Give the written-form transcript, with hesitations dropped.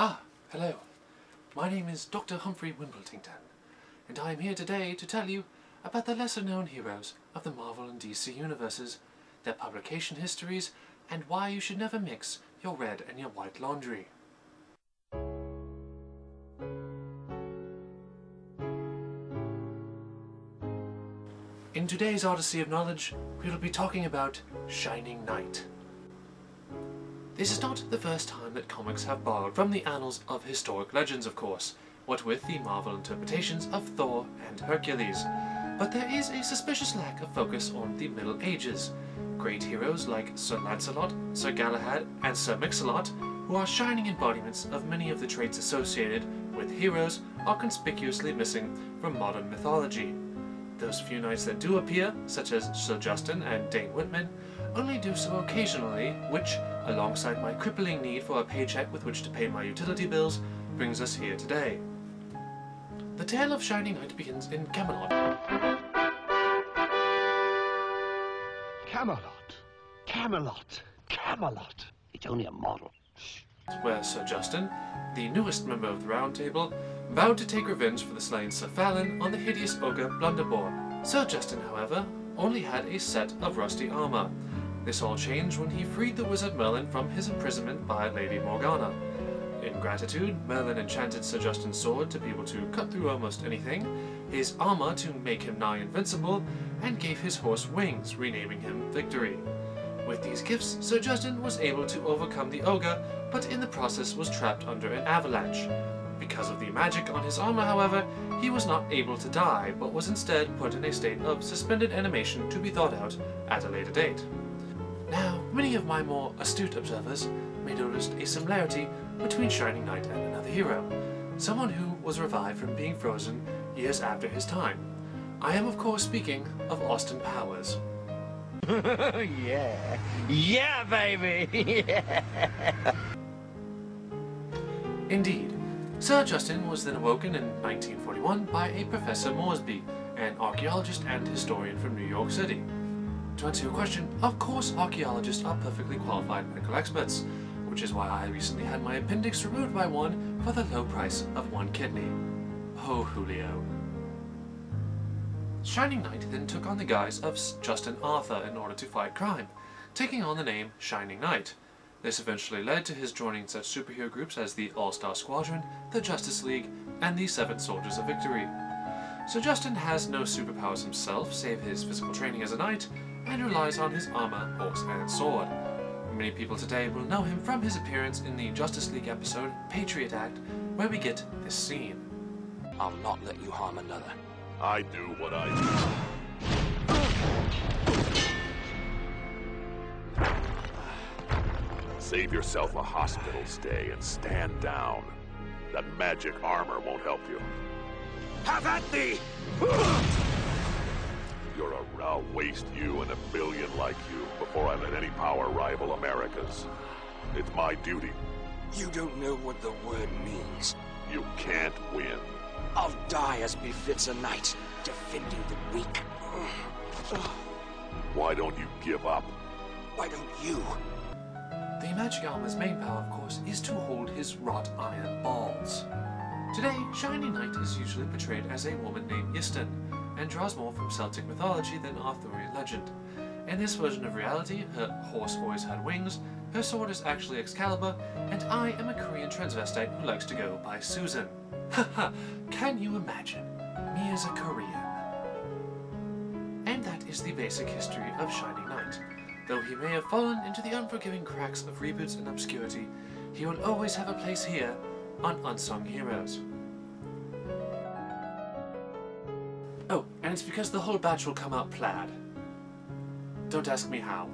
Ah, hello. My name is Dr. Humphry Wimbletington, and I am here today to tell you about the lesser-known heroes of the Marvel and DC universes, their publication histories, and why you should never mix your red and your white laundry. In today's Odyssey of Knowledge, we will be talking about Shining Knight. This is not the first time that comics have borrowed from the annals of historic legends, of course, what with the Marvel interpretations of Thor and Hercules. But there is a suspicious lack of focus on the Middle Ages. Great heroes like Sir Lancelot, Sir Galahad, and Sir Mix-a-Lot, who are shining embodiments of many of the traits associated with heroes, are conspicuously missing from modern mythology. Those few knights that do appear, such as Sir Justin and Dane Whitman, only do so occasionally, which, alongside my crippling need for a paycheck with which to pay my utility bills, brings us here today. The tale of Shining Knight begins in Camelot. Camelot! Camelot! Camelot! It's only a model. Where Sir Justin, the newest member of the Round Table, vowed to take revenge for the slain Sir Fallon on the hideous ogre Blunderbore. Sir Justin, however, only had a set of rusty armor. This all changed when he freed the wizard Merlin from his imprisonment by Lady Morgana. In gratitude, Merlin enchanted Sir Justin's sword to be able to cut through almost anything, his armor to make him nigh invincible, and gave his horse wings, renaming him Victory. With these gifts, Sir Justin was able to overcome the ogre, but in the process was trapped under an avalanche. Because of the magic on his armor, however, he was not able to die, but was instead put in a state of suspended animation to be thought out at a later date. Now, many of my more astute observers may notice a similarity between Shining Knight and another hero, someone who was revived from being frozen years after his time. I am of course speaking of Austin Powers. Yeah. Yeah, baby! Yeah. Indeed. Sir Justin was then awoken in 1941 by a Professor Moresby, an archaeologist and historian from New York City. To answer your question, of course archaeologists are perfectly qualified medical experts, which is why I recently had my appendix removed by one for the low price of one kidney. Oh, Julio. Shining Knight then took on the guise of Justin Arthur in order to fight crime, taking on the name Shining Knight. This eventually led to his joining such superhero groups as the All-Star Squadron, the Justice League, and the Seven Soldiers of Victory. Sir Justin has no superpowers himself, save his physical training as a knight, and relies on his armor, horse, and sword. Many people today will know him from his appearance in the Justice League episode Patriot Act, where we get this scene. I'll not let you harm another. I do what I do. Save yourself a hospital stay and stand down. That magic armor won't help you. Have at thee! I'll waste you and a billion like you before I let any power rival America's. It's my duty. You don't know what the word means. You can't win. I'll die as befits a knight, defending the weak. Why don't you give up? Why don't you? The magic armor's main power, of course, is to hold his wrought iron balls. Today, Shining Knight is usually portrayed as a woman named Ystan, and draws more from Celtic mythology than Arthurian legend. In this version of reality, her horse always had wings, her sword is actually Excalibur, and I am a Korean transvestite who likes to go by Susan. Haha, can you imagine? Me as a Korean. And that is the basic history of Shining Knight. Though he may have fallen into the unforgiving cracks of reboots and obscurity, he will always have a place here on Unsung Heroes. Oh, and it's because the whole batch will come out plaid. Don't ask me how.